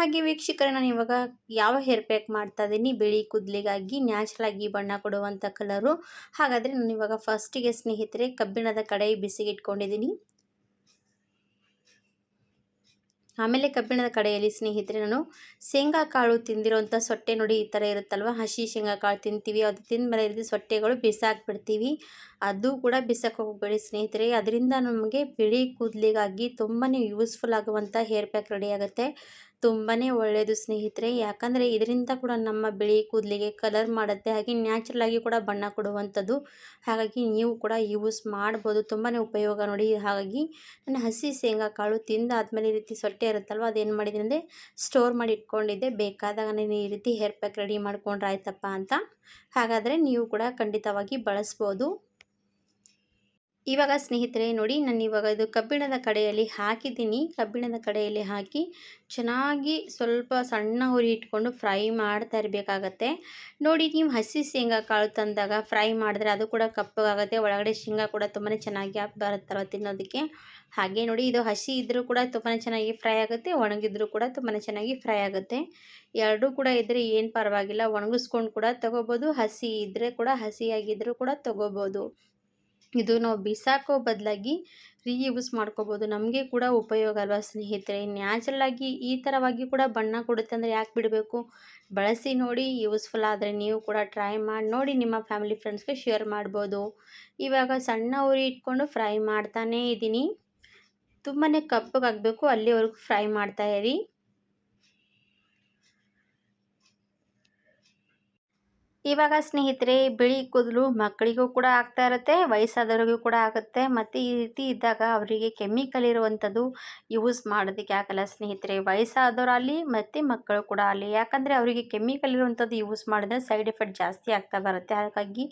ಹಾಗೆ ವೀಕ್ಷಕರೇ ನಾನು ಇವಾಗ ಯಾವ ಹೇರ್ ಪ್ಯಾಕ್ ಮಾಡ್ತಾ ಇದ್ದೀನಿ ಬಿಳಿ ಕೂದಲಿಗಾಗಿ ನ್ಯಾಚುರಲ್ ಆಗಿ ಬಣ್ಣ ಕೊಡುವಂಥ ಕಲರು. ಹಾಗಾದರೆ ನಾನು ಇವಾಗ ಫಸ್ಟಿಗೆ ಸ್ನೇಹಿತರೆ ಕಬ್ಬಿಣದ ಕಡಾಯಿ ಬಿಸಿಗೆ ಇಟ್ಕೊಂಡಿದ್ದೀನಿ. ಆಮೇಲೆ ಕಬ್ಬಿಣದ ಕಡೆಯಲ್ಲಿ ಸ್ನೇಹಿತರೆ ನಾನು ಶೇಂಗಾ ಕಾಳು ತಿಂದಿರೋಂಥ ಸೊಟ್ಟೆ ನೋಡಿ ಈ ಥರ ಇರುತ್ತಲ್ವ, ಹಸಿ ಶೇಂಗಾ ಕಾಳು ತಿಂತೀವಿ, ಅದು ತಿಂದಮೇಲೆ ಇರಿದು ಸೊಟ್ಟೆಗಳು ಬಿಸಾಕ್ಬಿಡ್ತೀವಿ. ಅದು ಕೂಡ ಬಿಸಾಕಿ ಹೋಗಬೇಡಿ ಸ್ನೇಹಿತರೆ. ಅದರಿಂದ ನಮಗೆ ಬಿಳಿ ಕೂದಲಿಗಾಗಿ ತುಂಬಾ ಯೂಸ್ಫುಲ್ ಆಗುವಂಥ ಹೇರ್ ಪ್ಯಾಕ್ ರೆಡಿ ಆಗುತ್ತೆ. ತುಂಬಾ ಒಳ್ಳೆಯದು ಸ್ನೇಹಿತರೆ, ಯಾಕಂದರೆ ಇದರಿಂದ ಕೂಡ ನಮ್ಮ ಬಿಳಿ ಕೂದಲಿಗೆ ಕಲರ್ ಮಾಡುತ್ತೆ, ಹಾಗೆ ನ್ಯಾಚುರಲ್ ಆಗಿ ಕೂಡ ಬಣ್ಣ ಕೊಡುವಂಥದ್ದು. ಹಾಗಾಗಿ ನೀವು ಕೂಡ ಯೂಸ್ ಮಾಡ್ಬೋದು, ತುಂಬಾ ಉಪಯೋಗ ನೋಡಿ. ಹಾಗಾಗಿ ನಾನು ಹಸಿ ಶೇಂಗಾ ಕಾಳು ತಿಂದಾದ್ಮೇಲೆ ಈ ರೀತಿ ಸೊಟ್ಟೆ ಇರುತ್ತಲ್ವ, ಅದೇನು ಮಾಡಿದ್ದೀನಿ ಅಂದರೆ ಸ್ಟೋರ್ ಮಾಡಿ ಇಟ್ಕೊಂಡಿದ್ದೆ. ಬೇಕಾದಾಗ ನಾನು ಈ ರೀತಿ ಹೇರ್ ಪ್ಯಾಕ್ ರೆಡಿ ಮಾಡ್ಕೊಂಡ್ರೆ ಆಯ್ತಪ್ಪ ಅಂತ. ಹಾಗಾದರೆ ನೀವು ಕೂಡ ಖಂಡಿತವಾಗಿ ಬಳಸ್ಬೋದು. ಇವಾಗ ಸ್ನೇಹಿತರೆ ನೋಡಿ, ನಾನು ಇವಾಗ ಇದು ಕಬ್ಬಿಣದ ಕಡೆಯಲ್ಲಿ ಹಾಕಿದ್ದೀನಿ. ಕಬ್ಬಿಣದ ಕಡೆಯಲ್ಲಿ ಹಾಕಿ ಚೆನ್ನಾಗಿ ಸ್ವಲ್ಪ ಸಣ್ಣ ಉರಿ ಇಟ್ಕೊಂಡು ಫ್ರೈ ಮಾಡ್ತಾ ಇರಬೇಕಾಗತ್ತೆ. ನೋಡಿ, ನೀವು ಹಸಿ ಶೇಂಗಾ ಕಾಳು ತಂದಾಗ ಫ್ರೈ ಮಾಡಿದ್ರೆ ಅದು ಕೂಡ ಕಪ್ಪಗಾಗುತ್ತೆ, ಒಳಗಡೆ ಶೇಂಗಾ ಕೂಡ ತುಂಬಾ ಚೆನ್ನಾಗಿ ಬರುತ್ತಲ್ವ ತಿನ್ನೋದಕ್ಕೆ. ಹಾಗೆ ನೋಡಿ, ಇದು ಹಸಿ ಇದ್ದರೂ ಕೂಡ ತುಂಬಾ ಚೆನ್ನಾಗಿ ಫ್ರೈ ಆಗುತ್ತೆ, ಒಣಗಿದ್ರೂ ಕೂಡ ತುಂಬಾ ಚೆನ್ನಾಗಿ ಫ್ರೈ ಆಗುತ್ತೆ. ಎರಡೂ ಕೂಡ ಇದ್ದರೆ ಏನು ಪರವಾಗಿಲ್ಲ, ಒಣಗಿಸ್ಕೊಂಡು ಕೂಡ ತೊಗೋಬೋದು, ಹಸಿ ಇದ್ದರೆ ಕೂಡ ಹಸಿಯಾಗಿದ್ದರೂ ಕೂಡ ತೊಗೋಬೋದು. ಇದು ನಾವು ಬಿಸಾಕೋ ಬದಲಾಗಿ ರೀಯೂಸ್ ಮಾಡ್ಕೋಬೋದು, ನಮಗೆ ಕೂಡ ಉಪಯೋಗ ಅಲ್ವಾ ಸ್ನೇಹಿತರೆ. ನ್ಯಾಚುರಲ್ ಆಗಿ ಈ ಥರವಾಗಿ ಕೂಡ ಬಣ್ಣ ಕೊಡುತ್ತೆ ಅಂದರೆ ಯಾಕೆ ಬಿಡಬೇಕು, ಬಳಸಿ ನೋಡಿ. ಯೂಸ್ಫುಲ್ ಆದರೆ ನೀವು ಕೂಡ ಟ್ರೈ ಮಾಡಿ ನೋಡಿ, ನಿಮ್ಮ ಫ್ಯಾಮಿಲಿ ಫ್ರೆಂಡ್ಸ್ಗೆ ಶೇರ್ ಮಾಡ್ಬೋದು. ಇವಾಗ ಸಣ್ಣ ಉರಿ ಇಟ್ಕೊಂಡು ಫ್ರೈ ಮಾಡ್ತಾನೇ ಇದ್ದೀನಿ. ತುಂಬಾ ಕಪ್ಪಗಾಗಬೇಕು, ಅಲ್ಲಿವರೆಗೂ ಫ್ರೈ ಮಾಡ್ತಾ ಇರಿ. ಇವಾಗ ಸ್ನೇಹಿತರೆ ಬಿಳಿ ಕೂದಲು ಮಕ್ಕಳಿಗೂ ಕೂಡ ಆಗ್ತಾ ಇರುತ್ತೆ, ವಯಸ್ಸಾದವ್ರಿಗೂ ಕೂಡ ಆಗುತ್ತೆ. ಮತ್ತು ಈ ರೀತಿ ಇದ್ದಾಗ ಅವರಿಗೆ ಕೆಮಿಕಲ್ ಇರುವಂಥದ್ದು ಯೂಸ್ ಮಾಡೋದಕ್ಕೆ ಆಗಲ್ಲ ಸ್ನೇಹಿತರೆ, ವಯಸ್ಸಾದವರಲ್ಲಿ ಮತ್ತು ಮಕ್ಕಳು ಕೂಡ ಆಗಲಿ. ಯಾಕಂದರೆ ಅವರಿಗೆ ಕೆಮಿಕಲ್ ಇರುವಂಥದ್ದು ಯೂಸ್ ಮಾಡಿದ್ರೆ ಸೈಡ್ ಎಫೆಕ್ಟ್ ಜಾಸ್ತಿ ಆಗ್ತಾ ಬರುತ್ತೆ. ಹಾಗಾಗಿ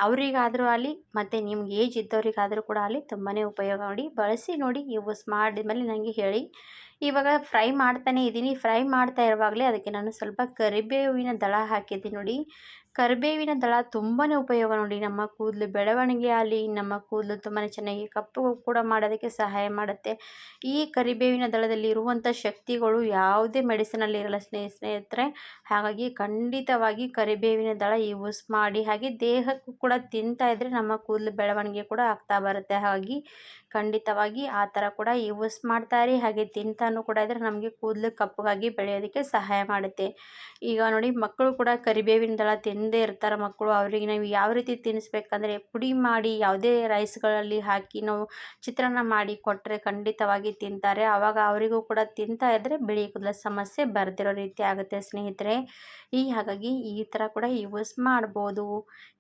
ಅವರಿಗಾದರೂ ಆಗಲಿ ಮತ್ತು ನಿಮ್ಗೆ ಏಜ್ ಇದ್ದವರಿಗಾದರೂ ಕೂಡ ಆಗಲಿ ತುಂಬಾ ಉಪಯೋಗ ನೋಡಿ. ಬಳಸಿ ನೋಡಿ, ಯೂಸ್ ಮಾಡಿದ್ಮೇಲೆ ನನಗೆ ಹೇಳಿ. ಇವಾಗ ಫ್ರೈ ಮಾಡ್ತಾನೇ ಇದ್ದೀನಿ. ಫ್ರೈ ಮಾಡ್ತಾ ಇರುವಾಗಲೇ ಅದಕ್ಕೆ ನಾನು ಸ್ವಲ್ಪ ಕರಿಬೇವಿನ ದಳ ಹಾಕಿದ್ದೀನಿ ನೋಡಿ. ಕರಿಬೇವಿನ ದಳ ತುಂಬಾ ಉಪಯೋಗ ನೋಡಿ, ನಮ್ಮ ಕೂದಲು ಬೆಳವಣಿಗೆ ಆಗಲಿ, ನಮ್ಮ ಕೂದಲು ತುಂಬಾ ಚೆನ್ನಾಗಿ ಕಪ್ಪು ಕೂಡ ಮಾಡೋದಕ್ಕೆ ಸಹಾಯ ಮಾಡುತ್ತೆ. ಈ ಕರಿಬೇವಿನ ದಳದಲ್ಲಿ ಇರುವಂಥ ಶಕ್ತಿಗಳು ಯಾವುದೇ ಮೆಡಿಸಿನಲ್ಲಿ ಇರಲ್ಲ ಸ್ನೇಹಿತರೆ. ಹಾಗಾಗಿ ಖಂಡಿತವಾಗಿ ಕರಿಬೇವಿನ ದಳ ಯೂಸ್ ಮಾಡಿ. ಹಾಗೆ ದೇಹಕ್ಕೂ ಕೂಡ ತಿಂತಾ ಇದ್ದರೆ ನಮ್ಮ ಕೂದಲು ಬೆಳವಣಿಗೆ ಕೂಡ ಆಗ್ತಾ ಬರುತ್ತೆ. ಹಾಗಾಗಿ ಖಂಡಿತವಾಗಿ ಆ ಥರ ಕೂಡ ಯೂಸ್ ಮಾಡ್ತಾರೆ. ಹಾಗೆ ತಿಂತಾನೂ ಕೂಡ ಇದ್ದರೆ ನಮಗೆ ಕೂದಲು ಕಪ್ಪಗಾಗಿ ಬೆಳೆಯೋದಕ್ಕೆ ಸಹಾಯ ಮಾಡುತ್ತೆ. ಈಗ ನೋಡಿ, ಮಕ್ಕಳು ಕೂಡ ಕರಿಬೇವಿನ ದಳ ತಿಂದೇ ಇರ್ತಾರೆ ಮಕ್ಕಳು. ಅವರಿಗೆ ನಾವು ಯಾವ ರೀತಿ ತಿನ್ನಿಸ್ಬೇಕಂದ್ರೆ ಪುಡಿ ಮಾಡಿ ಯಾವುದೇ ರೈಸ್ಗಳಲ್ಲಿ ಹಾಕಿ ನಾವು ಚಿತ್ರಾನ್ನ ಮಾಡಿ ಕೊಟ್ಟರೆ ಖಂಡಿತವಾಗಿ ತಿಂತಾರೆ. ಆವಾಗ ಅವರಿಗೂ ಕೂಡ ತಿಂತಾ ಇದ್ದರೆ ಬಿಳಿ ಕೂದಲ ಸಮಸ್ಯೆ ಬರ್ದಿರೋ ರೀತಿ ಆಗುತ್ತೆ ಸ್ನೇಹಿತರೆ. ಹಾಗಾಗಿ ಈ ಥರ ಕೂಡ ಯೂಸ್ ಮಾಡ್ಬೋದು.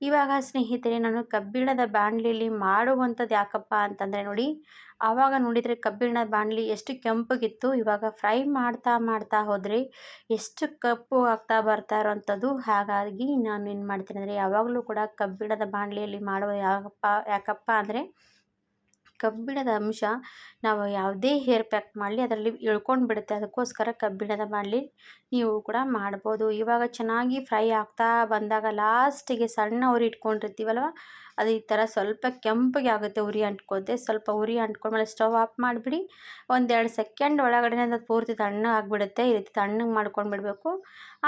ಇವಾಗ ಸ್ನೇಹಿತರೆ ನಾನು ಕಬ್ಬಿಣದ ಬಾಣಲಿಯಲ್ಲಿ ಮಾಡುವಂಥದ್ದು ಯಾಕಪ್ಪ ಅಂತಂದರೆ ನೋಡಿ, ಆವಾಗ ನೋಡಿದರೆ ಕಬ್ಬಿಣದ ಬಾಣಲಿ ಎಷ್ಟು ಕೆಂಪಗಿತ್ತು, ಇವಾಗ ಫ್ರೈ ಮಾಡ್ತಾ ಮಾಡ್ತಾ ಹೋದರೆ ಎಷ್ಟು ಕಪ್ಪು ಆಗ್ತಾ ಬರ್ತಾ ಇರೋವಂಥದ್ದು. ಹಾಗಾಗಿ ನಾನು ಏನು ಮಾಡ್ತೀನಿ ಅಂದರೆ ಯಾವಾಗಲೂ ಕೂಡ ಕಬ್ಬಿಣದ ಬಾಣಲಿಯಲ್ಲಿ ಮಾಡುವ ಯಾಕಪ್ಪ ಅಂದರೆ ಕಬ್ಬಿಣದ ಅಂಶ ನಾವು ಯಾವುದೇ ಹೇರ್ ಪ್ಯಾಕ್ ಮಾಡಲಿ ಅದರಲ್ಲಿ ಇಳ್ಕೊಂಡು ಬಿಡುತ್ತೆ. ಅದಕ್ಕೋಸ್ಕರ ಕಬ್ಬಿಣದ ಬಾಣಲಿ ನೀವು ಕೂಡ ಮಾಡ್ಬೋದು. ಇವಾಗ ಚೆನ್ನಾಗಿ ಫ್ರೈ ಆಗ್ತಾ ಬಂದಾಗ ಲಾಸ್ಟಿಗೆ ಸಣ್ಣ ಉರಿ ಇಟ್ಕೊಂಡಿರ್ತೀವಲ್ವ, ಅದು ಈ ಥರ ಸ್ವಲ್ಪ ಕೆಂಪಗೆ ಆಗುತ್ತೆ, ಉರಿ ಅಂಟ್ಕೋತೆ. ಸ್ವಲ್ಪ ಉರಿ ಅಂಟ್ಕೊಂಡ್ಮೇಲೆ ಸ್ಟವ್ ಆಫ್ ಮಾಡಿಬಿಡಿ. 1-2 ಸೆಕೆಂಡ್ ಒಳಗಡೆ ಅದು ಪೂರ್ತಿ ತಣ್ಣಗೆ ಆಗಿಬಿಡುತ್ತೆ. ಈ ರೀತಿ ತಣ್ಣಗೆ ಮಾಡ್ಕೊಂಡು ಬಿಡಬೇಕು.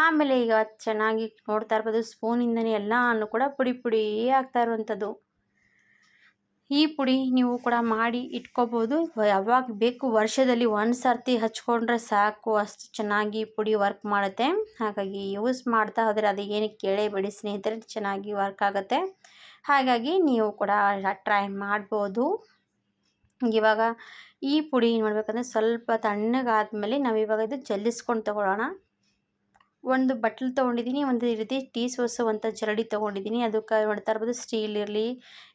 ಆಮೇಲೆ ಈಗ ಚೆನ್ನಾಗಿ ನೋಡ್ತಾ ಇರ್ಬೋದು, ಸ್ಪೂನಿಂದನೇ ಎಲ್ಲನೂ ಕೂಡ ಪುಡಿ ಪುಡಿ ಆಗ್ತಾ ಇರುವಂಥದ್ದು. ಈ ಪುಡಿ ನೀವು ಕೂಡ ಮಾಡಿ ಇಟ್ಕೋಬೋದು, ಯಾವಾಗ ಬೇಕು ವರ್ಷದಲ್ಲಿ ಒಂದು ಸರ್ತಿ ಹಚ್ಕೊಂಡ್ರೆ ಸಾಕು, ಅಷ್ಟು ಚೆನ್ನಾಗಿ ಪುಡಿ ವರ್ಕ್ ಮಾಡುತ್ತೆ. ಹಾಗಾಗಿ ಯೂಸ್ ಮಾಡ್ತಾ ಹೋದರೆ ಅದು ಏನಕ್ಕೆ ಕೇಳೇಬೇಡಿ ಸ್ನೇಹಿತರೆ, ಚೆನ್ನಾಗಿ ವರ್ಕ್ ಆಗುತ್ತೆ. ಹಾಗಾಗಿ ನೀವು ಕೂಡ ಟ್ರೈ ಮಾಡ್ಬೋದು. ಇವಾಗ ಈ ಪುಡಿ ಏನು ಮಾಡಬೇಕಂದ್ರೆ ಸ್ವಲ್ಪ ತಣ್ಣಗಾದ್ಮೇಲೆ ನಾವು ಇವಾಗ ಇದು ಜಲ್ಲಿಸ್ಕೊಂಡು ತೊಗೊಳ್ಳೋಣ. ಒಂದು ಬಟ್ಲು ತೊಗೊಂಡಿದ್ದೀನಿ, ಒಂದು ಈ ರೀತಿ ಟೀ ಸೋಸುವಂಥ ಜರಡಿ ತೊಗೊಂಡಿದ್ದೀನಿ. ಅದಕ್ಕೆ ನೋಡ್ತಾ ಇರ್ಬೋದು ಸ್ಟೀಲ್ ಇರಲಿ,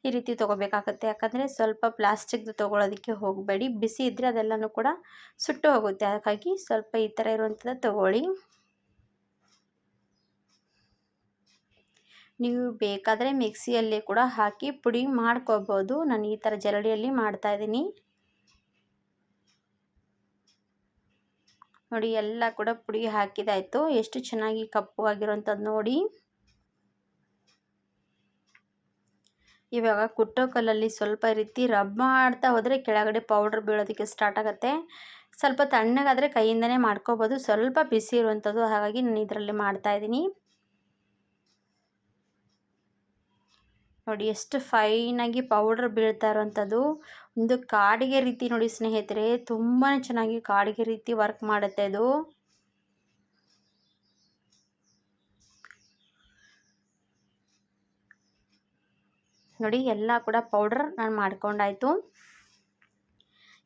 ಈ ರೀತಿ ತೊಗೋಬೇಕಾಗತ್ತೆ. ಯಾಕಂದರೆ ಸ್ವಲ್ಪ ಪ್ಲಾಸ್ಟಿಕ್ದು ತೊಗೊಳೋದಕ್ಕೆ ಹೋಗಬೇಡಿ, ಬಿಸಿ ಇದ್ದರೆ ಅದೆಲ್ಲನೂ ಕೂಡ ಸುಟ್ಟು ಹೋಗುತ್ತೆ. ಹಾಗಾಗಿ ಸ್ವಲ್ಪ ಈ ಥರ ಇರುವಂಥದ್ದು ತೊಗೊಳ್ಳಿ. ನೀವು ಬೇಕಾದರೆ ಮಿಕ್ಸಿಯಲ್ಲಿ ಕೂಡ ಹಾಕಿ ಪುಡಿ ಮಾಡ್ಕೋಬೋದು. ನಾನು ಈ ಥರ ಜರಡಿಯಲ್ಲಿ ಮಾಡ್ತಾಯಿದ್ದೀನಿ ನೋಡಿ. ಎಲ್ಲ ಕೂಡ ಪುಡಿ ಹಾಕಿದಾಯಿತು. ಎಷ್ಟು ಚೆನ್ನಾಗಿ ಕಪ್ಪು ಆಗಿರೋಂಥದ್ದು ನೋಡಿ. ಇವಾಗ ಕುಟ್ಟೋ ಕಲ್ಲಲ್ಲಿ ಸ್ವಲ್ಪ ರೀತಿ ರಬ್ ಮಾಡ್ತಾ ಹೋದರೆ ಕೆಳಗಡೆ ಪೌಡ್ರ್ ಬೀಳೋದಕ್ಕೆ ಸ್ಟಾರ್ಟ್ ಆಗುತ್ತೆ. ಸ್ವಲ್ಪ ತಣ್ಣಗಾದರೆ ಕೈಯಿಂದನೇ ಮಾಡ್ಕೋಬೋದು, ಸ್ವಲ್ಪ ಬಿಸಿ ಇರುವಂಥದ್ದು. ಹಾಗಾಗಿ ನಾನು ಇದರಲ್ಲಿ ಮಾಡ್ತಾಯಿದ್ದೀನಿ. ನೋಡಿ ಎಷ್ಟು ಫೈನಾಗಿ ಪೌಡ್ರ್ ಬೀಳ್ತಾ ಇರೋವಂಥದ್ದು. ಒಂದು ಕಾಡಿಗೆ ರೀತಿ ನೋಡಿ ಸ್ನೇಹಿತರೆ, ತುಂಬಾ ಚೆನ್ನಾಗಿ ಕಾಡಿಗೆ ರೀತಿ ವರ್ಕ್ ಮಾಡುತ್ತೆ ಇದು. ನೋಡಿ ಎಲ್ಲ ಕೂಡ ಪೌಡರ್ ನಾನು ಮಾಡ್ಕೊಂಡಾಯಿತು.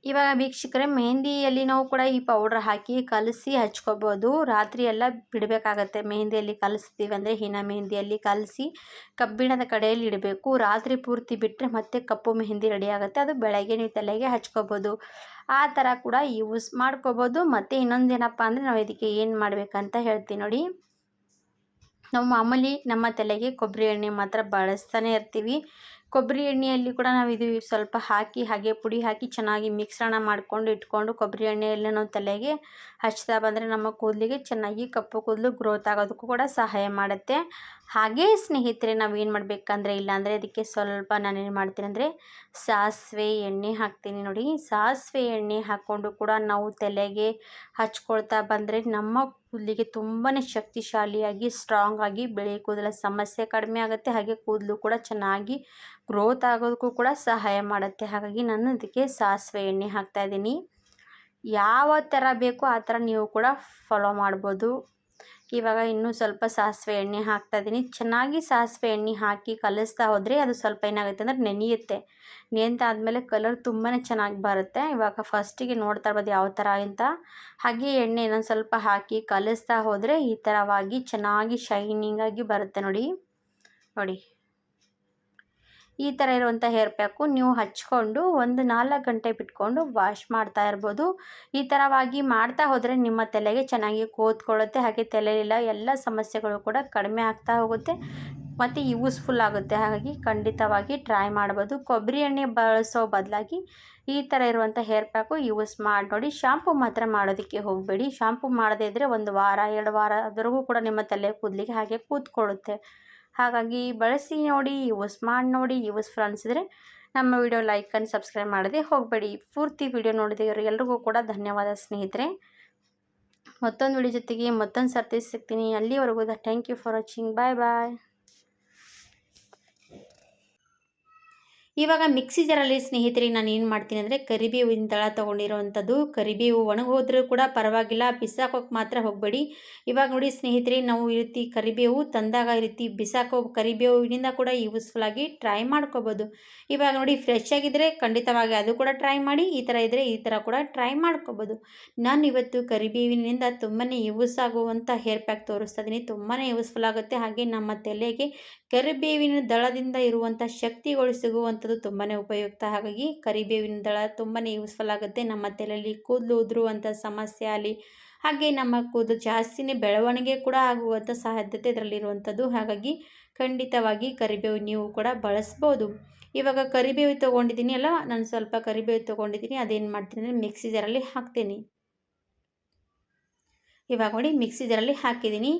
ಇವಾಗ ವೀಕ್ಷಕರೇ, ಮೆಹಂದಿಯಲ್ಲಿ ನಾವು ಕೂಡ ಈ ಪೌಡ್ರ್ ಹಾಕಿ ಕಲಸಿ ಹಚ್ಕೋಬೋದು. ರಾತ್ರಿ ಎಲ್ಲ ಬಿಡಬೇಕಾಗತ್ತೆ. ಮೆಹಂದಿಯಲ್ಲಿ ಕಲಿಸ್ತೀವಿ ಅಂದರೆ ಹೀನ ಮೆಹಂದಿಯಲ್ಲಿ ಕಲಸಿ ಕಬ್ಬಿಣದ ಕಡೆಯಲ್ಲಿ ಇಡಬೇಕು. ರಾತ್ರಿ ಪೂರ್ತಿ ಬಿಟ್ಟರೆ ಮತ್ತೆ ಕಪ್ಪು ಮೆಹಂದಿ ರೆಡಿ ಆಗುತ್ತೆ. ಅದು ಬೆಳಗ್ಗೆ ನೀವು ತಲೆಗೆ ಹಚ್ಕೋಬೋದು. ಆ ಥರ ಕೂಡ ಯೂಸ್ ಮಾಡ್ಕೋಬೋದು. ಮತ್ತು ಇನ್ನೊಂದೇನಪ್ಪ ಅಂದರೆ ನಾವು ಇದಕ್ಕೆ ಏನು ಮಾಡಬೇಕಂತ ಹೇಳ್ತೀನಿ ನೋಡಿ. ನಾವು ಮಾಮೂಲಿ ನಮ್ಮ ತಲೆಗೆ ಕೊಬ್ಬರಿ ಎಣ್ಣೆ ಮಾತ್ರ ಬಳಸ್ತಾನೆ ಇರ್ತೀವಿ. ಕೊಬ್ಬರಿ ಎಣ್ಣೆಯಲ್ಲಿ ಕೂಡ ನಾವು ಇದು ಸ್ವಲ್ಪ ಹಾಕಿ ಹಾಗೆ ಪುಡಿ ಹಾಕಿ ಚೆನ್ನಾಗಿ ಮಿಶ್ರಣ ಮಾಡಿಕೊಂಡು ಇಟ್ಕೊಂಡು ಕೊಬ್ಬರಿ ಎಣ್ಣೆಯಲ್ಲಿ ನಾವು ತಲೆಗೆ ಹಚ್ತಾ ಬಂದರೆ ನಮ್ಮ ಕೂದಲಿಗೆ ಚೆನ್ನಾಗಿ ಕಪ್ಪು ಕೂದಲು ಗ್ರೋತ್ ಆಗೋದಕ್ಕೂ ಕೂಡ ಸಹಾಯ ಮಾಡುತ್ತೆ. ಹಾಗೇ ಸ್ನೇಹಿತರೆ, ನಾವು ಏನು ಮಾಡಬೇಕಂದ್ರೆ, ಇಲ್ಲಾಂದರೆ ಅದಕ್ಕೆ ಸ್ವಲ್ಪ ನಾನೇನು ಮಾಡ್ತೀನಿ ಅಂದರೆ ಸಾಸಿವೆ ಎಣ್ಣೆ ಹಾಕ್ತೀನಿ ನೋಡಿ. ಸಾಸಿವೆ ಎಣ್ಣೆ ಹಾಕ್ಕೊಂಡು ಕೂಡ ನಾವು ತಲೆಗೆ ಹಚ್ಕೊಳ್ತಾ ಬಂದರೆ ನಮ್ಮ ಕೂದಲಿಗೆ ತುಂಬಾ ಶಕ್ತಿಶಾಲಿಯಾಗಿ ಸ್ಟ್ರಾಂಗ್ ಆಗಿ ಬಿಳಿ ಕೂದಲ ಸಮಸ್ಯೆ ಕಡಿಮೆ ಆಗುತ್ತೆ. ಹಾಗೆ ಕೂದಲು ಕೂಡ ಚೆನ್ನಾಗಿ ಗ್ರೋತ್ ಆಗೋದಕ್ಕೂ ಕೂಡ ಸಹಾಯ ಮಾಡುತ್ತೆ. ಹಾಗಾಗಿ ನಾನು ಇದಕ್ಕೆ ಸಾಸಿವೆ ಎಣ್ಣೆ ಹಾಕ್ತಾಯಿದ್ದೀನಿ. ಯಾವ ಥರ ಬೇಕೋ ಆ ಥರ ನೀವು ಕೂಡ ಫಾಲೋ ಮಾಡ್ಬೋದು. ಇವಾಗ ಇನ್ನೂ ಸ್ವಲ್ಪ ಸಾಸಿವೆ ಎಣ್ಣೆ ಹಾಕ್ತಾಯಿದ್ದೀನಿ. ಚೆನ್ನಾಗಿ ಸಾಸಿವೆ ಎಣ್ಣೆ ಹಾಕಿ ಕಲಿಸ್ತಾ ಹೋದರೆ ಅದು ಸ್ವಲ್ಪ ಏನಾಗುತ್ತೆ ಅಂದರೆ ನೆನೆಯುತ್ತೆ. ನೆನೆದಾದ್ಮೇಲೆ ಕಲರ್ ತುಂಬಾ ಚೆನ್ನಾಗಿ ಬರುತ್ತೆ. ಇವಾಗ ಫಸ್ಟಿಗೆ ನೋಡ್ತಾ ಇರ್ಬೋದು ಯಾವ ಥರ ಅಂತ. ಹಾಗೆ ಎಣ್ಣೆ ಇನ್ನೊಂದು ಸ್ವಲ್ಪ ಹಾಕಿ ಕಲಿಸ್ತಾ ಹೋದರೆ ಈ ಥರವಾಗಿ ಚೆನ್ನಾಗಿ ಶೈನಿಂಗಾಗಿ ಬರುತ್ತೆ ನೋಡಿ. ಈ ಥರ ಇರುವಂಥ ಹೇರ್ ಪ್ಯಾಕು ನೀವು ಹಚ್ಕೊಂಡು ಒಂದು 4 ಗಂಟೆ ಬಿಟ್ಕೊಂಡು ವಾಶ್ ಮಾಡ್ತಾ ಇರ್ಬೋದು. ಈ ಥರವಾಗಿ ಮಾಡ್ತಾ ಹೋದರೆ ನಿಮ್ಮ ತಲೆಗೆ ಚೆನ್ನಾಗಿ ಕೂತ್ಕೊಳ್ಳುತ್ತೆ. ಹಾಗೆ ತಲೆಯಲ್ಲಿಲ್ಲ ಎಲ್ಲ ಸಮಸ್ಯೆಗಳು ಕೂಡ ಕಡಿಮೆ ಆಗ್ತಾ ಹೋಗುತ್ತೆ ಮತ್ತು ಯೂಸ್ಫುಲ್ ಆಗುತ್ತೆ. ಹಾಗಾಗಿ ಖಂಡಿತವಾಗಿ ಟ್ರೈ ಮಾಡ್ಬೋದು. ಕೊಬ್ಬರಿ ಎಣ್ಣೆ ಬಳಸೋ ಬದಲಾಗಿ ಈ ಥರ ಇರುವಂಥ ಹೇರ್ ಪ್ಯಾಕು ಯೂಸ್ ಮಾಡಿ ನೋಡಿ. ಶಾಂಪು ಮಾತ್ರ ಮಾಡೋದಕ್ಕೆ ಹೋಗಬೇಡಿ. ಶಾಂಪು ಮಾಡದೇ ಇದ್ದರೆ 1 ವಾರ 2 ವಾರದವರೆಗೂ ಕೂಡ ನಿಮ್ಮ ತಲೆ ಕೂದಲಿಗೆ ಹಾಗೆ ಕೂತ್ಕೊಳ್ಳುತ್ತೆ. ಹಾಗಾಗಿ ಬಳಸಿ ನೋಡಿ, ಯೂಸ್ ಮಾಡಿ ನೋಡಿ. ಯೂಸ್ಫುಲ್ ಅನಿಸಿದರೆ ನಮ್ಮ ವಿಡಿಯೋ ಲೈಕ್ ಆ್ಯಂಡ್ ಸಬ್ಸ್ಕ್ರೈಬ್ ಮಾಡದೆ ಹೋಗಬೇಡಿ. ಪೂರ್ತಿ ವಿಡಿಯೋ ನೋಡಿದವರು ಎಲ್ರಿಗೂ ಕೂಡ ಧನ್ಯವಾದ ಸ್ನೇಹಿತರೆ. ಮತ್ತೊಂದು ವಿಡಿಯೋ ಜೊತೆಗೆ ಮತ್ತೊಂದು ಸರ್ತಿ ಸಿಗ್ತೀನಿ. ಅಲ್ಲಿವರೆಗೂ ಥ್ಯಾಂಕ್ ಯು ಫಾರ್ ವಾಚಿಂಗ್. ಬಾಯ್ ಬಾಯ್. ಇವಾಗ ಮಿಕ್ಸಿ ಜಾರಲ್ಲಿ ಸ್ನೇಹಿತರೆ ನಾನು ಏನು ಮಾಡ್ತೀನಿ ಅಂದರೆ ಕರಿಬೇವಿನ ದಳ ತೊಗೊಂಡಿರೋವಂಥದ್ದು. ಕರಿಬೇವು ಒಣಗೋದ್ರೂ ಕೂಡ ಪರವಾಗಿಲ್ಲ, ಬಿಸಾಕೋಕೆ ಮಾತ್ರ ಹೋಗಬೇಡಿ. ಇವಾಗ ನೋಡಿ ಸ್ನೇಹಿತರೆ, ನಾವು ಈ ರೀತಿ ಕರಿಬೇವು ತಂದಾಗ ಈ ರೀತಿ ಬಿಸಾಕೋ ಕರಿಬೇವಿನಿಂದ ಕೂಡ ಯೂಸ್ಫುಲ್ಲಾಗಿ ಟ್ರೈ ಮಾಡ್ಕೋಬೋದು. ಇವಾಗ ನೋಡಿ ಫ್ರೆಶ್ ಆಗಿದ್ದರೆ ಖಂಡಿತವಾಗಿ ಅದು ಕೂಡ ಟ್ರೈ ಮಾಡಿ. ಈ ಥರ ಇದ್ದರೆ ಈ ಥರ ಕೂಡ ಟ್ರೈ ಮಾಡ್ಕೋಬೋದು. ನಾನು ಇವತ್ತು ಕರಿಬೇವಿನಿಂದ ತುಂಬಾ ಯೂಸ್ ಆಗುವಂಥ ಹೇರ್ ಪ್ಯಾಕ್ ತೋರಿಸ್ತಾ ಇದ್ದೀನಿ. ತುಂಬಾ ಯೂಸ್ಫುಲ್ ಆಗುತ್ತೆ. ಹಾಗೆ ನಮ್ಮ ತಲೆಗೆ ಕರಿಬೇವಿನ ದಳದಿಂದ ಇರುವಂಥ ಶಕ್ತಿಗಳು ಸಿಗುವಂಥದ್ದು ತುಂಬಾ ಉಪಯುಕ್ತ. ಹಾಗಾಗಿ ಕರಿಬೇವಿನ ದಳ ತುಂಬಾ ಯೂಸ್ಫುಲ್ ಆಗುತ್ತೆ. ನಮ್ಮ ತಲೆಯಲ್ಲಿ ಕೂದಲು ಉದುರುವಂಥ ಸಮಸ್ಯೆ ಆಗಲಿ, ಹಾಗೆ ನಮ್ಮ ಕೂದಲು ಜಾಸ್ತಿನೇ ಬೆಳವಣಿಗೆ ಕೂಡ ಆಗುವಂಥ ಸಾಧ್ಯತೆ ಇದರಲ್ಲಿರುವಂಥದ್ದು. ಹಾಗಾಗಿ ಖಂಡಿತವಾಗಿ ಕರಿಬೇವು ನೀವು ಕೂಡ ಬಳಸ್ಬೋದು. ಇವಾಗ ಕರಿಬೇವು ತೊಗೊಂಡಿದ್ದೀನಿ ಅಲ್ಲ, ನಾನು ಸ್ವಲ್ಪ ಕರಿಬೇವು ತೊಗೊಂಡಿದ್ದೀನಿ. ಅದೇನು ಮಾಡ್ತೀನಿ ಅಂದರೆ ಮಿಕ್ಸಿ ಜಾರಲ್ಲಿ ಹಾಕ್ತೀನಿ. ಇವಾಗ ನೋಡಿ ಮಿಕ್ಸಿ ಜಾರಲ್ಲಿ ಹಾಕಿದ್ದೀನಿ.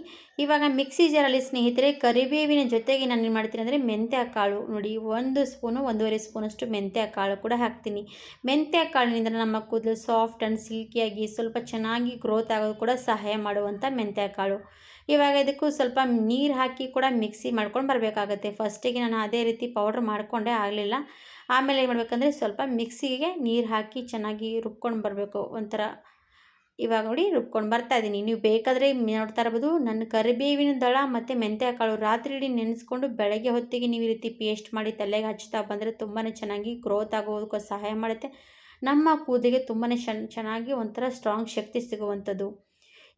ಇವಾಗ ಮಿಕ್ಸಿ ಜಾರಲ್ಲಿ ಸ್ನೇಹಿತರೆ ಕರಿಬೇವಿನ ಜೊತೆಗೆ ನಾನು ಏನು ಮಾಡ್ತೀನಿ ಅಂದರೆ ಮೆಂತ್ಯ ಕಾಳು ನೋಡಿ 1 ಸ್ಪೂನು 1.5 ಸ್ಪೂನಷ್ಟು ಮೆಂತ್ಯ ಕಾಳು ಕೂಡ ಹಾಕ್ತೀನಿ. ಮೆಂತ್ಯ ಕಾಳಿನಿಂದ ನಮ್ಮ ಕೂದಲು ಸಾಫ್ಟ್ ಆ್ಯಂಡ್ ಸಿಲ್ಕಿಯಾಗಿ ಸ್ವಲ್ಪ ಚೆನ್ನಾಗಿ ಗ್ರೋತ್ ಆಗೋದು ಕೂಡ ಸಹಾಯ ಮಾಡುವಂಥ ಮೆಂತ್ಯ ಕಾಳು. ಇವಾಗ ಇದಕ್ಕೂ ಸ್ವಲ್ಪ ನೀರು ಹಾಕಿ ಕೂಡ ಮಿಕ್ಸಿ ಮಾಡ್ಕೊಂಡು ಬರಬೇಕಾಗತ್ತೆ. ಫಸ್ಟಿಗೆ ನಾನು ಅದೇ ರೀತಿ ಪೌಡ್ರ್ ಮಾಡಿಕೊಂಡೆ, ಆಗಲಿಲ್ಲ. ಆಮೇಲೆ ಏನು ಮಾಡಬೇಕಂದ್ರೆ ಸ್ವಲ್ಪ ಮಿಕ್ಸಿಗೆ ನೀರು ಹಾಕಿ ಚೆನ್ನಾಗಿ ರುಬ್ಕೊಂಡು ಬರಬೇಕು. ಒಂಥರ ಇವಾಗ ನೋಡಿ ರುಬ್ಕೊಂಡು ಬರ್ತಾಯಿದ್ದೀನಿ. ನೀವು ಬೇಕಾದರೆ ನೋಡ್ತಾ ಇರ್ಬೋದು, ನನ್ನ ಕರಿಬೇವಿನ ದಳ ಮತ್ತು ಮೆಂತ್ಯ ಕಾಳು ರಾತ್ರಿ ಇಡೀ ನೆನೆಸ್ಕೊಂಡು ಬೆಳಗ್ಗೆ ಹೊತ್ತಿಗೆ ನೀವು ಈ ರೀತಿ ಪೇಸ್ಟ್ ಮಾಡಿ ತಲೆಗೆ ಹಚ್ತಾ ಬಂದರೆ ತುಂಬಾ ಚೆನ್ನಾಗಿ ಗ್ರೋತ್ ಆಗೋದಕ್ಕೂ ಸಹಾಯ ಮಾಡುತ್ತೆ. ನಮ್ಮ ಕೂದಲಿಗೆ ತುಂಬಾ ಚೆನ್ನಾಗಿ ಒಂಥರ ಸ್ಟ್ರಾಂಗ್ ಶಕ್ತಿ ಸಿಗುವಂಥದ್ದು.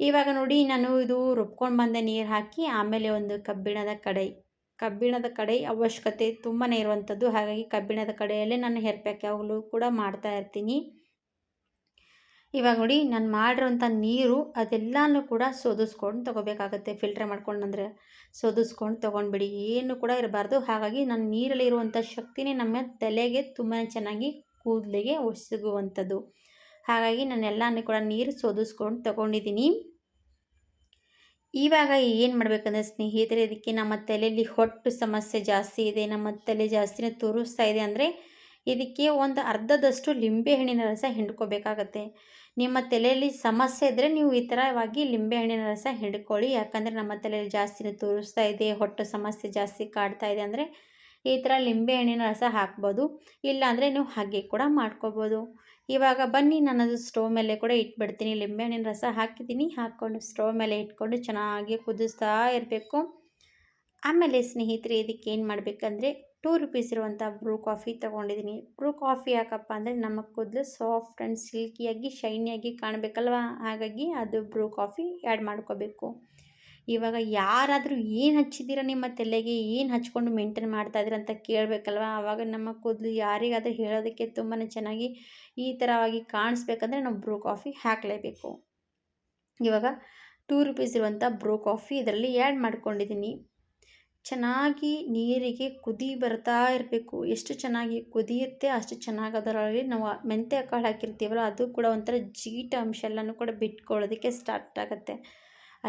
ಇವಾಗ ನೋಡಿ ನಾನು ಇದು ರುಬ್ಕೊಂಡು ಬಂದ ನೀರು ಹಾಕಿ ಆಮೇಲೆ ಒಂದು ಕಬ್ಬಿಣದ ಕಡಾಯಿ ಅವಶ್ಯಕತೆ ತುಂಬಾ ಇರುವಂಥದ್ದು. ಹಾಗಾಗಿ ಕಬ್ಬಿಣದ ಕಡಾಯಲ್ಲೇ ನಾನು ಹೇರ್ ಪ್ಯಾಕ್ ಯಾವಾಗಲೂ ಕೂಡ ಮಾಡ್ತಾ ಇರ್ತೀನಿ. ಇವಾಗ ನೋಡಿ ನಾನು ಮಾಡಿರೋಂಥ ನೀರು ಅದೆಲ್ಲನೂ ಕೂಡ ಸೋದಿಸ್ಕೊಂಡು ತೊಗೋಬೇಕಾಗತ್ತೆ. ಫಿಲ್ಟರ್ ಮಾಡ್ಕೊಂಡು ಅಂದರೆ ಸೋದಿಸ್ಕೊಂಡು ತೊಗೊಂಡ್ಬಿಡಿ, ಏನು ಕೂಡ ಇರಬಾರ್ದು. ಹಾಗಾಗಿ ನನ್ನ ನೀರಲ್ಲಿ ಇರುವಂಥ ಶಕ್ತಿನೇ ನಮ್ಮ ತಲೆಗೆ ತುಂಬಾ ಚೆನ್ನಾಗಿ ಕೂದಲಿಗೆ ಸಿಗುವಂಥದ್ದು. ಹಾಗಾಗಿ ನಾನು ಎಲ್ಲನೂ ಕೂಡ ನೀರು ಸೋದಿಸ್ಕೊಂಡು ತೊಗೊಂಡಿದ್ದೀನಿ. ಇವಾಗ ಏನು ಮಾಡಬೇಕಂದ್ರೆ ಸ್ನೇಹಿತರೆ, ಇದಕ್ಕೆ ನಮ್ಮ ತಲೆಯಲ್ಲಿ ಹೊಟ್ಟು ಸಮಸ್ಯೆ ಜಾಸ್ತಿ ಇದೆ, ನಮ್ಮ ತಲೆ ಜಾಸ್ತಿನೇ ತುರಿಸ್ತಾ ಇದೆ ಅಂದರೆ ಇದಕ್ಕೆ ಒಂದು ಅರ್ಧದಷ್ಟು ಲಿಂಬೆ ಹಣ್ಣಿನ ರಸ ಹಿಂಡ್ಕೋಬೇಕಾಗತ್ತೆ. ನಿಮ್ಮ ತಲೆಯಲ್ಲಿ ಸಮಸ್ಯೆ ಇದ್ದರೆ ನೀವು ಈ ಥರವಾಗಿ ಲಿಂಬೆಹಣ್ಣಿನ ರಸ ಹಿಡ್ಕೊಳ್ಳಿ. ಯಾಕಂದರೆ ನಮ್ಮ ತಲೆಯಲ್ಲಿ ಜಾಸ್ತಿನೇ ತೋರಿಸ್ತಾ ಇದೆ, ಹೊಟ್ಟೆ ಸಮಸ್ಯೆ ಜಾಸ್ತಿ ಕಾಡ್ತಾ ಇದೆ ಅಂದರೆ ಈ ಥರ ಲಿಂಬೆಹಣ್ಣಿನ ರಸ ಹಾಕ್ಬೋದು. ಇಲ್ಲಾಂದರೆ ನೀವು ಹಾಗೆ ಕೂಡ ಮಾಡ್ಕೋಬೋದು. ಇವಾಗ ಬನ್ನಿ ನಾನದು ಸ್ಟವ್ ಮೇಲೆ ಕೂಡ ಇಟ್ಬಿಡ್ತೀನಿ. ಲಿಂಬೆಹಣ್ಣಿನ ರಸ ಹಾಕಿದ್ದೀನಿ, ಹಾಕ್ಕೊಂಡು ಸ್ಟವ್ ಮೇಲೆ ಇಟ್ಕೊಂಡು ಚೆನ್ನಾಗಿ ಕುದಿಸ್ತಾ ಇರಬೇಕು. ಆಮೇಲೆ ಸ್ನೇಹಿತರೆ ಇದಕ್ಕೆ ಏನು ಮಾಡಬೇಕಂದ್ರೆ 2 ರುಪೀಸ್ ಇರುವಂಥ ಬ್ರೂ ಕಾಫಿ ತೊಗೊಂಡಿದ್ದೀನಿ. ಬ್ರೂ ಕಾಫಿ ಯಾಕಪ್ಪ ಅಂದರೆ ನಮ್ಮ ಕೂದಲು ಸಾಫ್ಟ್ ಆ್ಯಂಡ್ ಸಿಲ್ಕಿಯಾಗಿ ಶೈನಿಯಾಗಿ ಕಾಣಬೇಕಲ್ವ, ಹಾಗಾಗಿ ಅದು ಬ್ರೂ ಕಾಫಿ ಆ್ಯಡ್ ಮಾಡ್ಕೋಬೇಕು. ಇವಾಗ ಯಾರಾದರೂ ಏನು ಹಚ್ಚಿದ್ದೀರ ನಿಮ್ಮ ತಲೆಗೆ, ಏನು ಹಚ್ಕೊಂಡು ಮೇಂಟೈನ್ ಮಾಡ್ತಾಯಿದ್ದೀರ ಅಂತ ಕೇಳಬೇಕಲ್ವ. ಆವಾಗ ನಮ್ಮ ಕೂದಲು ಯಾರಿಗಾದರೂ ಹೇಳೋದಕ್ಕೆ ತುಂಬಾ ಚೆನ್ನಾಗಿ ಈ ಥರವಾಗಿ ಕಾಣಿಸ್ಬೇಕಂದ್ರೆ ನಾವು ಬ್ರೂ ಕಾಫಿ ಹಾಕಲೇಬೇಕು. ಇವಾಗ 2 ರುಪೀಸ್ ಇರುವಂಥ ಬ್ರೂ ಕಾಫಿ ಇದರಲ್ಲಿ ಆ್ಯಡ್ ಮಾಡ್ಕೊಂಡಿದ್ದೀನಿ. ಚೆನ್ನಾಗಿ ನೀರಿಗೆ ಕುದಿ ಬರ್ತಾ ಇರಬೇಕು. ಎಷ್ಟು ಚೆನ್ನಾಗಿ ಕುದಿಯುತ್ತೆ ಅಷ್ಟು ಚೆನ್ನಾಗಿ ಅದರಲ್ಲಿ ನಾವು ಮೆಂತ್ಯ ಕಾಳು ಹಾಕಿರ್ತೀವಲ್ಲ ಅದು ಕೂಡ ಒಂಥರ ಜೀಟ ಅಂಶ ಎಲ್ಲನೂ ಕೂಡ ಬಿಟ್ಕೊಳ್ಳೋದಕ್ಕೆ ಸ್ಟಾರ್ಟ್ ಆಗುತ್ತೆ.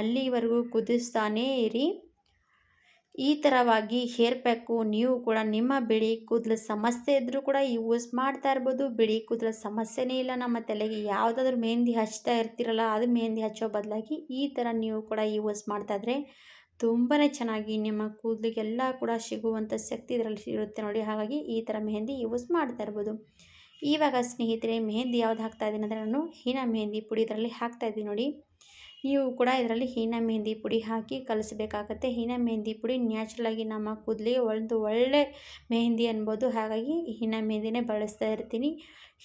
ಅಲ್ಲಿವರೆಗೂ ಕುದಿಸ್ತಾನೇ ಇರಿ. ಈ ಥರವಾಗಿ ಹೇರ್ ಪ್ಯಾಕು ನೀವು ಕೂಡ ನಿಮ್ಮ ಬಿಳಿ ಕೂದಲು ಸಮಸ್ಯೆ ಇದ್ದರೂ ಕೂಡ ಯೂಸ್ ಮಾಡ್ತಾ ಇರ್ಬೋದು. ಬಿಳಿ ಕೂದಲು ಸಮಸ್ಯೆನೇ ಇಲ್ಲ, ನಮ್ಮ ತಲೆಗೆ ಯಾವುದಾದ್ರೂ ಮೆಹಂದಿ ಹಚ್ತಾ ಇರ್ತೀರಲ್ಲ ಅದು ಮೆಹಂದಿ ಹಚ್ಚೋ ಬದಲಾಗಿ ಈ ಥರ ನೀವು ಕೂಡ ಯೂಸ್ ಮಾಡ್ತಾಯಿದ್ರೆ ತುಂಬಾ ಚೆನ್ನಾಗಿ ನಿಮ್ಮ ಕೂದಲಿಗೆಲ್ಲ ಕೂಡ ಸಿಗುವಂಥ ಶಕ್ತಿ ಇದರಲ್ಲಿ ಇರುತ್ತೆ ನೋಡಿ. ಹಾಗಾಗಿ ಈ ಥರ ಮೆಹಂದಿ ಯೂಸ್ ಮಾಡ್ತಾ ಇರ್ಬೋದು. ಇವಾಗ ಸ್ನೇಹಿತರೆ ಮೆಹಂದಿ ಯಾವ್ದು ಹಾಕ್ತಾಯಿದ್ದೀನಿ ಅಂದರೆ ನಾನು ಹೀನಾ ಮೆಹಂದಿ ಪುಡಿ ಇದರಲ್ಲಿ ಹಾಕ್ತಾಯಿದ್ದೀನಿ ನೋಡಿ. ನೀವು ಕೂಡ ಇದರಲ್ಲಿ ಹೀನಾ ಮೆಹಂದಿ ಪುಡಿ ಹಾಕಿ ಕಲಿಸಬೇಕಾಗತ್ತೆ. ಹೀನಾ ಮೆಹಂದಿ ಪುಡಿ ನ್ಯಾಚುರಲಾಗಿ ನಮ್ಮ ಕೂದಲಿಗೆ ಒಂದು ಒಳ್ಳೆ ಮೆಹಂದಿ ಅನ್ಬೋದು. ಹಾಗಾಗಿ ಹೀನಾ ಮೆಹಂದಿನೇ ಬಳಸ್ತಾ ಇರ್ತೀನಿ.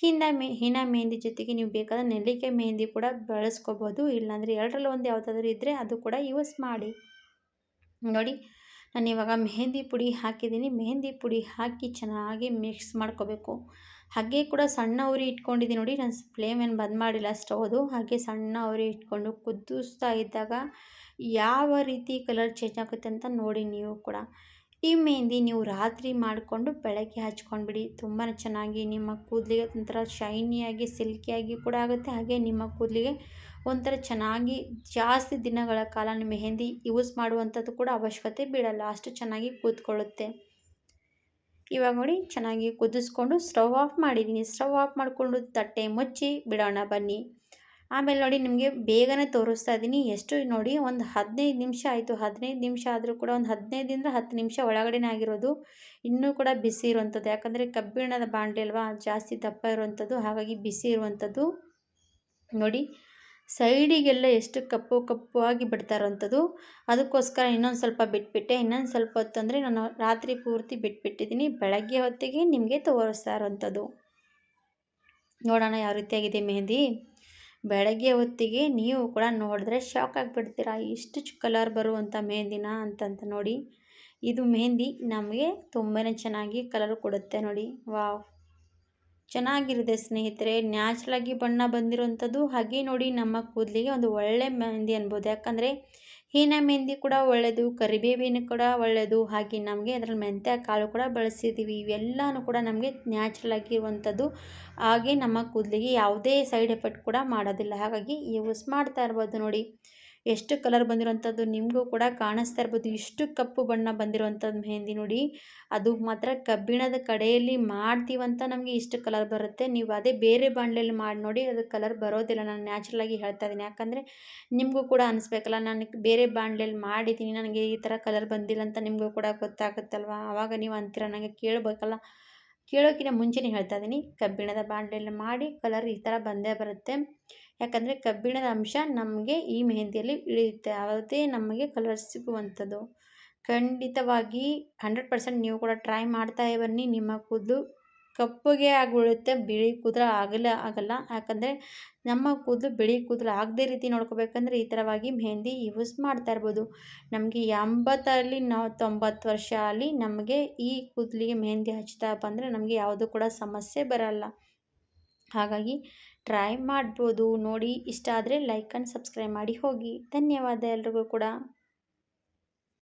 ಹೀನಾ ಮೆಹಂದಿ ಜೊತೆಗೆ ನೀವು ಬೇಕಾದ ನೆಲ್ಲಿಕಾಯಿ ಮೆಹಂದಿ ಕೂಡ ಬಳಸ್ಕೋಬೋದು. ಇಲ್ಲಾಂದರೆ ಎರಡರಲ್ಲಿ ಒಂದು ಯಾವುದಾದ್ರೂ ಇದ್ದರೆ ಅದು ಕೂಡ ಯೂಸ್ ಮಾಡಿ ನೋಡಿ. ನಾನು ಇವಾಗ ಮೆಹಂದಿ ಪುಡಿ ಹಾಕಿದ್ದೀನಿ. ಮೆಹಂದಿ ಪುಡಿ ಹಾಕಿ ಚೆನ್ನಾಗಿ ಮಿಕ್ಸ್ ಮಾಡ್ಕೋಬೇಕು. ಹಾಗೆ ಕೂಡ ಸಣ್ಣ ಉರಿ ಇಟ್ಕೊಂಡಿದ್ದೀನಿ ನೋಡಿ. ನಾನು ಫ್ಲೇಮ್ ಏನು ಬಂದ್ ಮಾಡಿಲ್ಲ ಸ್ಟವ್ದು. ಹಾಗೆ ಸಣ್ಣ ಉರಿ ಇಟ್ಕೊಂಡು ಕುದಿಸ್ತಾ ಇದ್ದಾಗ ಯಾವ ರೀತಿ ಕಲರ್ ಚೇಂಜ್ ಆಗುತ್ತೆ ಅಂತ ನೋಡಿ ನೀವು ಕೂಡ. ಈ ಮೆಹಂದಿ ನೀವು ರಾತ್ರಿ ಮಾಡಿಕೊಂಡು ಬೆಳಗ್ಗೆ ಹಚ್ಕೊಂಡ್ಬಿಡಿ. ತುಂಬಾ ಚೆನ್ನಾಗಿ ನಿಮ್ಮ ಕೂದಲಿಗೆ ಒಂಥರ ಶೈನಿಯಾಗಿ ಸಿಲ್ಕಿಯಾಗಿ ಕೂಡ ಆಗುತ್ತೆ. ಹಾಗೆ ನಿಮ್ಮ ಕೂದಲಿಗೆ ಒಂಥರ ಚೆನ್ನಾಗಿ ಜಾಸ್ತಿ ದಿನಗಳ ಕಾಲ ಮೆಹಂದಿ ಯೂಸ್ ಮಾಡುವಂಥದ್ದು ಕೂಡ ಅವಶ್ಯಕತೆ ಬೀಳಲ್ಲ, ಅಷ್ಟು ಚೆನ್ನಾಗಿ ಕೂತ್ಕೊಳ್ಳುತ್ತೆ. ಇವಾಗ ನೋಡಿ ಚೆನ್ನಾಗಿ ಕುದಿಸ್ಕೊಂಡು ಸ್ಟವ್ ಆಫ್ ಮಾಡಿದ್ದೀನಿ. ಸ್ಟವ್ ಆಫ್ ಮಾಡಿಕೊಂಡು ತಟ್ಟೆ ಮುಚ್ಚಿ ಬಿಡೋಣ ಬನ್ನಿ. ಆಮೇಲೆ ನೋಡಿ ನಿಮಗೆ ಬೇಗನೆ ತೋರಿಸ್ತಾ ಇದ್ದೀನಿ. ಎಷ್ಟು ನೋಡಿ ಒಂದು 15 ನಿಮಿಷ ಆಯಿತು. 15 ನಿಮಿಷ ಆದರೂ ಕೂಡ ಒಂದು 15ರಿಂದ 10 ನಿಮಿಷ ಒಳಗಡೆನೇ ಆಗಿರೋದು. ಇನ್ನೂ ಕೂಡ ಬಿಸಿ ಇರುವಂಥದ್ದು. ಯಾಕಂದರೆ ಕಬ್ಬಿಣದ ಬಾಂಡೆ ಅಲ್ವಾ, ಜಾಸ್ತಿ ದಪ್ಪ ಇರುವಂಥದ್ದು, ಹಾಗಾಗಿ ಬಿಸಿ ಇರುವಂಥದ್ದು. ನೋಡಿ ಸೈಡಿಗೆಲ್ಲ ಎಷ್ಟು ಕಪ್ಪು ಕಪ್ಪು ಆಗಿ ಬಿಡ್ತಾ ಇರೋವಂಥದ್ದು. ಅದಕ್ಕೋಸ್ಕರ ಇನ್ನೊಂದು ಸ್ವಲ್ಪ ಬಿಟ್ಬಿಟ್ಟೆ. ಇನ್ನೊಂದು ಸ್ವಲ್ಪ ಹೊತ್ತು ಅಂದರೆ ನಾನು ರಾತ್ರಿ ಪೂರ್ತಿ ಬಿಟ್ಬಿಟ್ಟಿದ್ದೀನಿ. ಬೆಳಗ್ಗೆ ಹೊತ್ತಿಗೆ ನಿಮಗೆ ತೋರಿಸ್ತಾ ಇರೋವಂಥದ್ದು. ನೋಡೋಣ ಯಾವ ರೀತಿಯಾಗಿದೆ ಮೆಹಂದಿ. ಬೆಳಗ್ಗೆ ಹೊತ್ತಿಗೆ ನೀವು ಕೂಡ ನೋಡಿದ್ರೆ ಶಾಕ್ ಆಗಿಬಿಡ್ತೀರಾ, ಇಷ್ಟು ಕಲರ್ ಬರುವಂಥ ಮೆಹಂದಿನ ಅಂತಂತ ನೋಡಿ. ಇದು ಮೆಹಂದಿ ನಮಗೆ ತುಂಬಾ ಚೆನ್ನಾಗಿ ಕಲರ್ ಕೊಡುತ್ತೆ ನೋಡಿ. ವಾವ್, ಚೆನ್ನಾಗಿರುತ್ತೆ ಸ್ನೇಹಿತರೆ. ನ್ಯಾಚುರಲಾಗಿ ಬಣ್ಣ ಬಂದಿರೋವಂಥದ್ದು. ಹಾಗೆ ನೋಡಿ ನಮ್ಮ ಕೂದಲಿಗೆ ಒಂದು ಒಳ್ಳೆ ಮೆಹಂದಿ ಅನ್ಬೋದು. ಯಾಕಂದರೆ ಹೀನಾ ಮೆಹಂದಿ ಕೂಡ ಒಳ್ಳೆಯದು, ಕರಿಬೇವಿನ ಕೂಡ ಒಳ್ಳೆಯದು. ಹಾಗೆ ನಮಗೆ ಅದರಲ್ಲಿ ಮೆಂತ್ಯ ಕಾಳು ಕೂಡ ಬಳಸಿದ್ದೀವಿ. ಇವೆಲ್ಲನೂ ಕೂಡ ನಮಗೆ ನ್ಯಾಚುರಲ್ ಆಗಿರುವಂಥದ್ದು. ಹಾಗೆ ನಮ್ಮ ಕೂದಲಿಗೆ ಯಾವುದೇ ಸೈಡ್ ಎಫೆಕ್ಟ್ ಕೂಡ ಮಾಡೋದಿಲ್ಲ. ಹಾಗಾಗಿ ಯೂಸ್ ಮಾಡ್ತಾ ಇರ್ಬೋದು ನೋಡಿ. ಎಷ್ಟು ಕಲರ್ ಬಂದಿರೋವಂಥದ್ದು ನಿಮಗೂ ಕೂಡ ಕಾಣಿಸ್ತಾ ಇರ್ಬೋದು. ಇಷ್ಟು ಕಪ್ಪು ಬಣ್ಣ ಬಂದಿರೋವಂಥದ್ದು ಮೆಹಂದಿ ನೋಡಿ. ಅದು ಮಾತ್ರ ಕಬ್ಬಿಣದ ಕಡೆಯಲ್ಲಿ ಮಾಡ್ತೀವಂತ ನಮಗೆ ಇಷ್ಟು ಕಲರ್ ಬರುತ್ತೆ. ನೀವು ಅದೇ ಬೇರೆ ಬಾಣಲೆಯಲ್ಲಿ ಮಾಡಿ ನೋಡಿ, ಅದು ಕಲರ್ ಬರೋದಿಲ್ಲ. ನಾನು ನ್ಯಾಚುರಲಾಗಿ ಹೇಳ್ತಾ ಇದ್ದೀನಿ. ಯಾಕಂದರೆ ನಿಮಗೂ ಕೂಡ ಅನಿಸ್ಬೇಕಲ್ಲ, ನಾನು ಬೇರೆ ಬಾಣಲೆಯಲ್ಲಿ ಮಾಡಿದ್ದೀನಿ, ನನಗೆ ಈ ಥರ ಕಲರ್ ಬಂದಿಲ್ಲ ಅಂತ ನಿಮಗೂ ಕೂಡ ಗೊತ್ತಾಗುತ್ತಲ್ವ. ಆವಾಗ ನೀವು ಅಂತೀರ, ನನಗೆ ಕೇಳಬೇಕಲ್ಲ. ಕೇಳೋಕ್ಕಿಂತ ಮುಂಚೆನೇ ಹೇಳ್ತಾ ಇದ್ದೀನಿ, ಕಬ್ಬಿಣದ ಬಾಣಲೆಯಲ್ಲಿ ಮಾಡಿ ಕಲರ್ ಈ ಥರ ಬಂದೇ ಬರುತ್ತೆ. ಯಾಕಂದರೆ ಕಬ್ಬಿಣದ ಅಂಶ ನಮಗೆ ಈ ಮೆಹಂದಿಯಲ್ಲಿ ಇಳಿಯುತ್ತೆ, ಅದೇ ನಮಗೆ ಕಲರ್ ಸಿಗುವಂಥದ್ದು. ಖಂಡಿತವಾಗಿ 100% ನೀವು ಕೂಡ ಟ್ರೈ ಮಾಡ್ತಾ ಬನ್ನಿ. ನಿಮ್ಮ ಕೂದಲು ಕಪ್ಪಗೆ ಆಗಿಬಿಡುತ್ತೆ, ಬಿಳಿ ಕೂದಲು ಆಗಲ್ಲ. ಯಾಕಂದರೆ ನಮ್ಮ ಕೂದಲು ಬಿಳಿ ಕೂದಲು ಆಗದೇ ರೀತಿ ನೋಡ್ಕೋಬೇಕಂದ್ರೆ ಈ ಥರವಾಗಿ ಮೆಹಂದಿ ಯೂಸ್ ಮಾಡ್ತಾ ಇರ್ಬೋದು. ನಮಗೆ 80 ನಾವು 90 ವರ್ಷ ಆಗಲಿ ನಮಗೆ ಈ ಕೂದಲಿಗೆ ಮೆಹಂದಿ ಹಚ್ತಾ ಬಂದರೆ ನಮಗೆ ಯಾವುದೂ ಕೂಡ ಸಮಸ್ಯೆ ಬರಲ್ಲ. ಹಾಗಾಗಿ ಟ್ರೈ ಮಾಡ್ಬೋದು ನೋಡಿ. ಇಷ್ಟ ಆದರೆ ಲೈಕ್ ಆ್ಯಂಡ್ ಸಬ್ಸ್ಕ್ರೈಬ್ ಮಾಡಿ ಹೋಗಿ. ಧನ್ಯವಾದ ಎಲ್ರಿಗೂ ಕೂಡ.